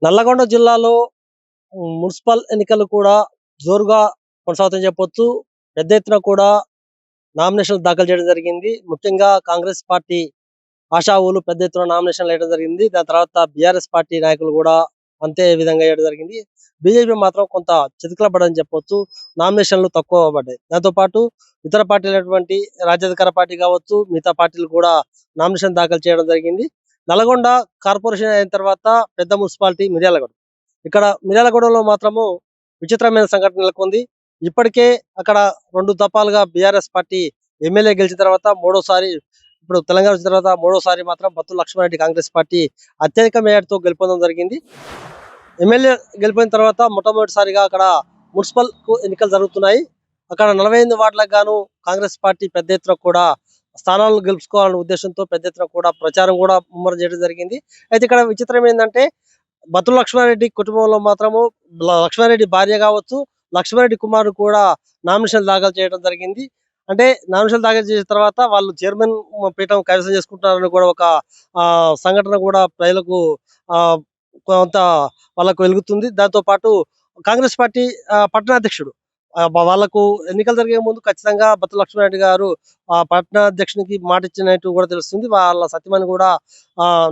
నల్లగొండ జిల్లాలో మున్సిపల్ ఎన్నికలు కూడా జోరుగా కొనసాగుతాయని చెప్పొచ్చు. పెద్ద ఎత్తున కూడా నామినేషన్లు దాఖలు చేయడం జరిగింది. ముఖ్యంగా కాంగ్రెస్ పార్టీ ఆశావులు పెద్ద ఎత్తున నామినేషన్లు వేయడం జరిగింది. దాని తర్వాత బీఆర్ఎస్ పార్టీ నాయకులు కూడా అంతే విధంగా వేయడం జరిగింది. బీజేపీ మాత్రం కొంత చితకలబడని చెప్పొచ్చు. నామినేషన్లు తక్కువ పడ్డాయి. దాంతో పాటు ఇతర పార్టీలైనటువంటి రాజ్యాధికార పార్టీ కావచ్చు, మిగతా పార్టీలు కూడా నామినేషన్ దాఖలు చేయడం జరిగింది. నల్గొండ కార్పొరేషన్ అయిన తర్వాత పెద్ద మున్సిపాలిటీ మిర్యాలగూడ. ఇక్కడ మిర్యాలగూడలో మాత్రము విచిత్రమైన సంఘటన నెలకొంది. ఇప్పటికే అక్కడ 2 దఫాలుగా బీఆర్ఎస్ పార్టీ ఎమ్మెల్యే గెలిచిన తర్వాత మూడోసారి, ఇప్పుడు తెలంగాణ వచ్చిన తర్వాత మూడోసారి మాత్రం బత్తుల లక్ష్మారెడ్డి కాంగ్రెస్ పార్టీ అత్యధిక మేయర్తో గెలుపొందడం జరిగింది. ఎమ్మెల్యే గెలిపోయిన తర్వాత మొట్టమొదటిసారిగా అక్కడ మున్సిపల్ ఎన్నికలు జరుగుతున్నాయి. అక్కడ 48 వార్డులకు గాను కాంగ్రెస్ పార్టీ పెద్ద ఎత్తున కూడా స్థానాలను గెలుచుకోవాలనే ఉద్దేశంతో పెద్ద ఎత్తున కూడా ప్రచారం కూడా ముమ్మరం చేయడం జరిగింది. అయితే ఇక్కడ విచిత్రం ఏంటంటే బత్తుల లక్ష్మారెడ్డి కుటుంబంలో మాత్రము లక్ష్మారెడ్డి భార్య కావచ్చు, లక్ష్మారెడ్డి కుమారుడు కూడా నామినేషన్ దాఖలు చేయడం జరిగింది. అంటే నామినేషన్ దాఖలు చేసిన తర్వాత వాళ్ళు చైర్మన్ పీఠం కైవసం చేసుకుంటున్నారని కూడా ఒక సంఘటన కూడా ప్రజలకు ఆ కొంత వాళ్ళకు వెలుగుతుంది. దాంతో పాటు కాంగ్రెస్ పార్టీ పట్టణాధ్యక్షుడు వాళ్ళకు ఎన్నికలు జరిగే ముందు ఖచ్చితంగా బత్తుల లక్ష్మారెడ్డి గారు పట్టణాధ్యక్షునికి మాట ఇచ్చినట్టు కూడా తెలుస్తుంది. వాళ్ళ సత్యమని కూడా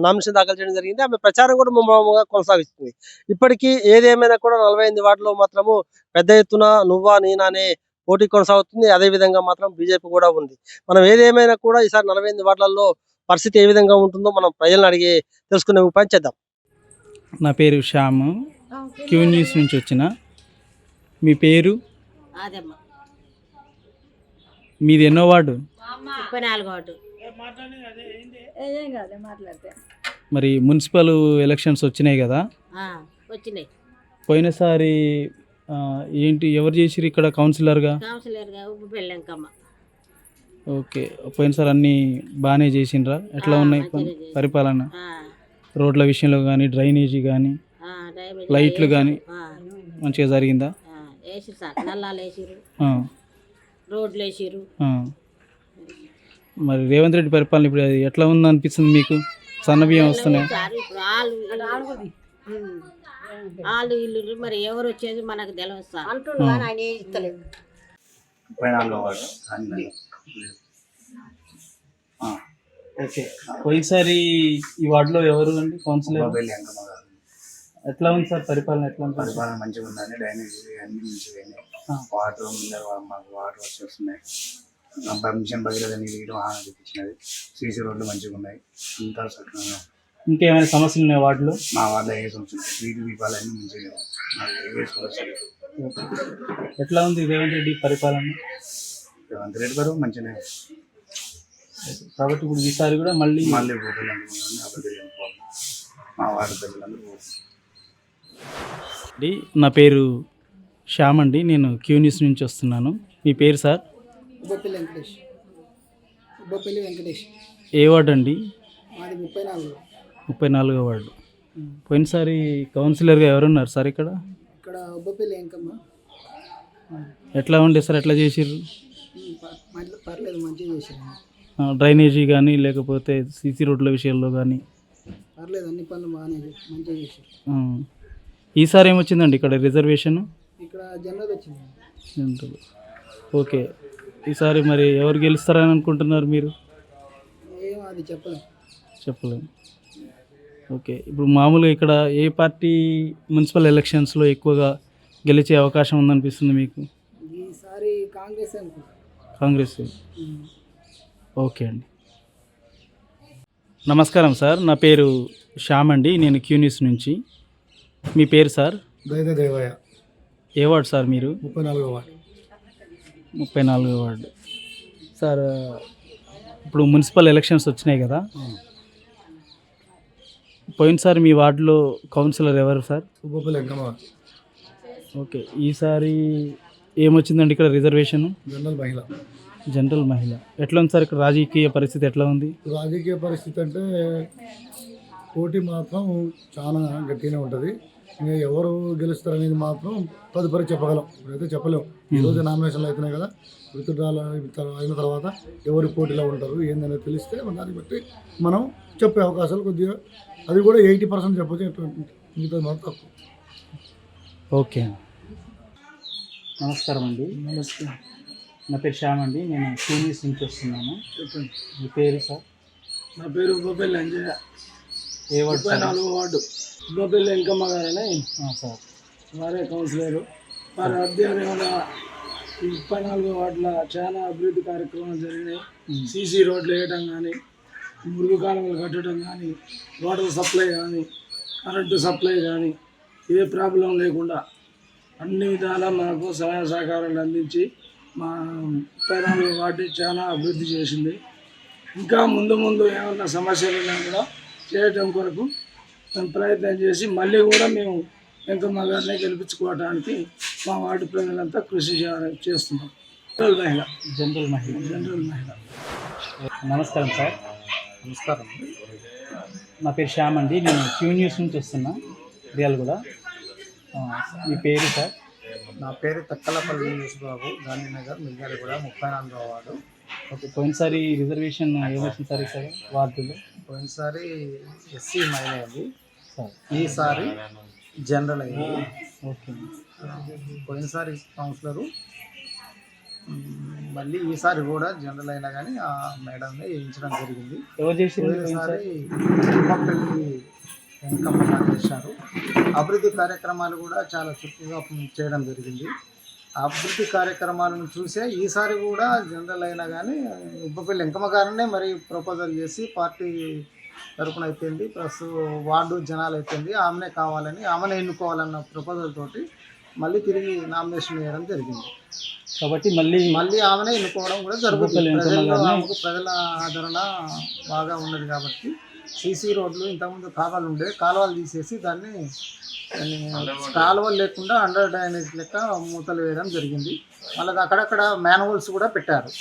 నామినేషన్ దాఖలు చేయడం జరిగింది. ఆమె ప్రచారం కూడా ముమ్మరంగా కొనసాగిస్తుంది. ఇప్పటికీ ఏదేమైనా కూడా 48 వార్డులో మాత్రము పెద్ద ఎత్తున నువ్వా నేనా అనే పోటీ కొనసాగుతుంది. అదే విధంగా మాత్రం బీజేపీ కూడా ఉంది. మనం ఏదేమైనా కూడా ఈసారి 48 వార్డులలో పరిస్థితి ఏ విధంగా ఉంటుందో మనం ప్రజలను అడిగి తెలుసుకునే ఉపాయం చేద్దాం. నా పేరు శ్యామ్, క్యూ న్యూస్ నుంచి వచ్చిన. మీ పేరు? మీది ఎన్నో వార్డు? 34 వార్డు. మరి మున్సిపల్ ఎలక్షన్స్ వచ్చినాయి కదా, వచ్చినాయి. పోయినసారి ఏంటి ఎవరు చేసిరు ఇక్కడ కౌన్సిలర్గా? ఉబ్బపెల్లంకమ్మ. ఓకే, పోయినసారి అన్నీ బాగానే చేసిండ్రా? ఎట్లా ఉన్నాయి పరిపాలన? రోడ్ల విషయంలో కానీ, డ్రైనేజీ కానీ, లైట్లు కానీ మంచిగా జరిగిందా? వేసిరు సార్, నల్లాలు వేసిరు, రోడ్లు వేసిరు. మరి రేవంత్ రెడ్డి పరిపాలన ఇప్పుడు అది ఎట్లా ఉంది అనిపిస్తుంది మీకు? సన్న బియ్యం వస్తున్నాయి. వాళ్ళు ఇల్లు మరి ఎవరు వచ్చేది మనకు తెలియదు సార్. ఓకే, పోయినసారి ఈ వార్డులో ఎవరు అండి కౌన్సిలర్? ఎట్లా ఉంది సార్ పరిపాలన? ఎట్లా ఉంది? పరిపాలన మంచిగా ఉందండి. డ్రైనేజ్ అన్ని మంచిగా వాటర్ మాకు వాటర్ వస్తున్నాయి. మిషన్ భగీరథ నీళ్ళు తెప్పించినది. సీసీ రోడ్లు మంచిగా ఉన్నాయి. ఇంకా సక్రమంగా. ఇంకేమైనా సమస్యలు ఉన్నాయి వార్డులో? మా వార్డులో ఏ సమస్యలు వీధి దీపాలు అన్నీ మంచిగా ఎట్లా ఉంది రేవంత్ రెడ్డి పరిపాలన? రేవంత్ రెడ్డి గారు మంచిగా. కాబట్టి ఇప్పుడు ఈసారి కూడా మళ్ళీ పోటీలు మా వార్డు ప్రజలందరూ. నా పేరు శ్యామ్ అండి, నేను క్యూ న్యూస్ నుంచి వస్తున్నాను. మీ పేరు సార్? ఉబ్బపల్లి వెంకటేష్. ఏ వార్డు అండి? 34 వార్డు. పోయినసారి కౌన్సిలర్గా ఎవరున్నారు సార్ ఇక్కడ? ఇక్కడ ఉబ్బపల్లి వెంకమ్మ. ఎట్లా ఉండే సార్? ఎట్లా చేసిర్రు? పర్లేదు, మంచిగా చేసారు. డ్రైనేజీ కానీ లేకపోతే సీసీ రోడ్ల విషయాల్లో కానీ పర్లేదు, అన్ని పనులు బాగానే మంచిగా చేశారు. ఈసారి ఏమొచ్చిందండి ఇక్కడ రిజర్వేషన్? ఇక్కడ జనరల్ వచ్చింది. జనరల్. ఓకే, ఈసారి మరి ఎవరు గెలుస్తారని అనుకుంటున్నారు మీరు? ఏమో అది చెప్పలేము. ఓకే, ఇప్పుడు మామూలుగా ఇక్కడ ఏ పార్టీ మున్సిపల్ ఎలక్షన్స్లో ఎక్కువగా గెలిచే అవకాశం ఉందనిపిస్తుంది మీకు? ఈసారి కాంగ్రెస్ అనుకుంటా. కాంగ్రెస్. ఓకే అండి, నమస్కారం సార్. నా పేరు శ్యామ్ అండి, నేను క్యూ న్యూస్ నుంచి. మీ పేరు సార్? దేవయ్య. ఏ వార్డు సార్ మీరు? 34 వార్డు. 34 వార్డు. సార్, ఇప్పుడు మున్సిపల్ ఎలక్షన్స్ వచ్చినాయి కదా, పోయినసారి మీ వార్డులో కౌన్సిలర్ ఎవరు సార్? ఉబ్బపల్లి వెంకమ్మ. ఓకే, ఈసారి ఏమొచ్చిందండి ఇక్కడ రిజర్వేషన్? జనరల్ మహిళ. ఎట్లా ఉంది సార్ ఇక్కడ రాజకీయ పరిస్థితి? ఎట్లా ఉంది రాజకీయ పరిస్థితి? అంటే పోటీ మాత్రం చాలా గట్టిగానే ఉంటుంది. ఇంకా ఎవరు గెలుస్తారనేది మాత్రం తదుపరి చెప్పగలం, ఇప్పుడైతే చెప్పలేము. ఈరోజు నామినేషన్లు అవుతున్నాయి కదా, విత్డ్రాల్ అయిన తర్వాత ఎవరి పోటీలో ఉంటారు ఏందనేది తెలిస్తే దాన్ని బట్టి మనం చెప్పే అవకాశాలు కొద్దిగా, అది కూడా 80% చెప్పచ్చు. మిగతా మాత్రం తక్కువ. ఓకే. నమస్కారం అండి. నమస్కారం. నా పేరు శ్యామ్ అండి. నేను సీనియర్స్ నుంచి వస్తున్నాను. మీ పేరు సార్? నా పేరు ఉబ్బపల్లి అంజయ్య. ఏ ward sir? 34వ ward. Ubbapalli Venkamma గారని సార్. వారే కౌన్సిలరు. వారి ఆధ్వర్యంలో 34వ వార్డులో చాలా అభివృద్ధి కార్యక్రమాలు జరిగినాయి. సీసీ రోడ్లు వేయడం కానీ, మురుగు కాలువలు కట్టడం కానీ, వాటర్ సప్లై కానీ, కరెంటు సప్లై కానీ ఏ ప్రాబ్లం లేకుండా అన్ని విధాలా మాకు సహాయ సహకారాలు అందించి మా 34వ వార్డు చాలా అభివృద్ధి చేసింది. ఇంకా ముందు ముందు ఏమన్నా సమస్యలు ఉన్నా కూడా చేయటం కొరకు మేము ప్రయత్నం చేసి మళ్ళీ కూడా మేము వెంకమ్మ గారిని గెలిపించుకోవడానికి మా వార్డు ప్రజలంతా కృషి చేస్తున్నాం. జనరల్ మహిళ. నమస్కారం సార్. నమస్కారం. నా పేరు శ్యామ్ అండి. నేను క్యూ న్యూస్ నుంచి వస్తున్నా, రియల్ కూడా. మీ పేరు సార్? నా పేరు తక్కలపల్లి యేసుబాబు, గాంధీనగర్, మిర్యాలగూడ, 34వ వార్డు. ఓకే. పోయినసారి రిజర్వేషన్ ఏమొచ్చింది సార్ ఈసారి వార్డులో? పోయినసారి ఎస్సీ మైన్ అయింది, సార్ ఈసారి జనరల్ అయింది. ఓకే. పోయినసారి కౌన్సిలరు, మళ్ళీ ఈసారి కూడా జనరల్ అయినా కానీ ఆ మేడంని వేయించడం జరిగింది. ఎవరు చేసింది? పోయినసారి ఉప్పపల్లి వెంకమ్మ గారు చేశారు. అభివృద్ధి కార్యక్రమాలు కూడా చాలా చురుకుగా చేయడం జరిగింది. అభివృద్ధి కార్యక్రమాలను చూసే ఈసారి కూడా జనరల్ అయినా కానీ ఉబ్బపల్లి వెంకమ్మ గారినే మరి ప్రపోజల్ చేసి పార్టీ తరపున అయిపోయింది, ప్లస్ వార్డు జనాలు అయిపోయింది, ఆమెనే కావాలని, ఆమెనే ఎన్నుకోవాలన్న ప్రపోజల్ తోటి మళ్ళీ తిరిగి నామినేషన్ వేయడం జరిగింది. కాబట్టి మళ్ళీ ఆమెనే ఎన్నుకోవడం కూడా జరుగుతుంది. ఆమెకు ప్రజల ఆదరణ బాగా ఉన్నది కాబట్టి సీసీ రోడ్లు ఇంతకుముందు కాలువలు తీసేసి దాన్ని కాలువలు లేకుండా అండర్ డ్రైనేజ్ లెక్క మూతలు వేయడం జరిగింది. మళ్ళీ అక్కడక్కడ మ్యాన్హోల్స్ కూడా పెట్టారు,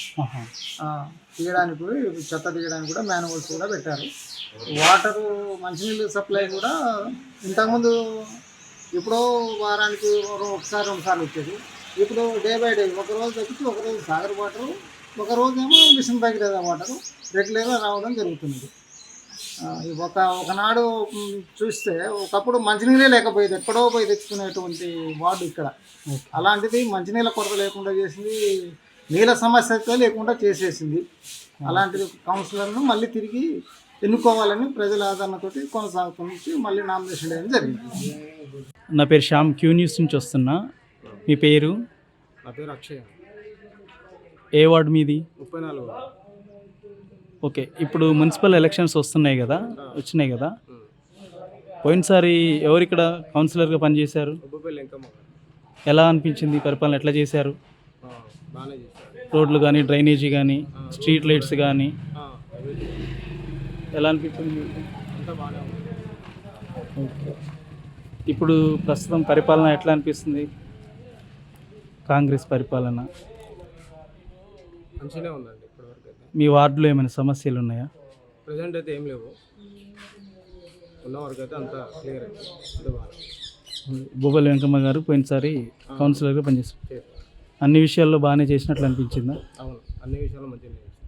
తీయడానికి చెత్త తీయడానికి కూడా మ్యాన్హోల్స్ కూడా పెట్టారు. వాటరు మంచినీళ్ళు సప్లై కూడా ఇంతకుముందు ఎప్పుడో వారానికి ఒకసారి 2 సార్లు వచ్చేది. ఇప్పుడు డే బై డే ఒకరోజు తగ్గించి ఒకరోజు సాగర్ వాటరు, ఒకరోజేమో మిషన్ భగీరథ వాటరు రెగ్యులర్గా రావడం జరుగుతుంది. ఒకనాడు చూస్తే ఒకప్పుడు మంచినీళ్ళే లేకపోయేది, ఎక్కడో పోయి తెచ్చుకునేటువంటి వార్డు ఇక్కడ. అలాంటిది మంచినీళ్ళ కొరత లేకుండా చేసింది, నీళ్ళ సమస్య లేకుండా చేసేసింది. అలాంటిది కౌన్సిలర్ను మళ్ళీ తిరిగి ఎన్నుకోవాలని ప్రజల ఆదరణతోటి కొనసాగుతుంది. మళ్ళీ నామినేషన్ వేయడం జరిగింది. నా పేరు శ్యామ్, క్యూ న్యూస్ నుంచి వస్తున్నా. మీ పేరు? నా పేరు అక్షయ్. ఏ వార్డు మీది? 34. ఓకే. ఇప్పుడు మున్సిపల్ ఎలక్షన్స్ వచ్చినాయి కదా, పోయినసారి ఎవరు ఇక్కడ కౌన్సిలర్గా పనిచేశారు? ఉబ్బపల్లి వెంకమ్మ. ఎలా అనిపించింది పరిపాలన? ఎట్లా చేశారు? బాగానే చేశారు. రోడ్లు కానీ, డ్రైనేజీ కానీ, స్ట్రీట్ లైట్స్ కానీ ఎలా అనిపించింది? అంతా బాగానే ఉంది. ఓకే. ఇప్పుడు ప్రస్తుతం పరిపాలన ఎట్లా అనిపిస్తుంది? కాంగ్రెస్ పరిపాలన మంచిగానే ఉందండి ఇప్పటివరకు అయితే. మీ వార్డులో ఏమైనా సమస్యలు ఉన్నాయా? ప్రజెంట్ అయితే ఏం లేవు, ఉన్న వరకు అయితే అంతా క్లియర్ అయితే అంత బాగా. బొబ్బల వెంకమ్మ గారు పోయినసారి కౌన్సిలర్గా పనిచేస్తారు. అన్ని విషయాల్లో బాగానే చేసినట్లు అనిపించిందా? అవును, అన్ని విషయాలు మంచిగానే చేశారు.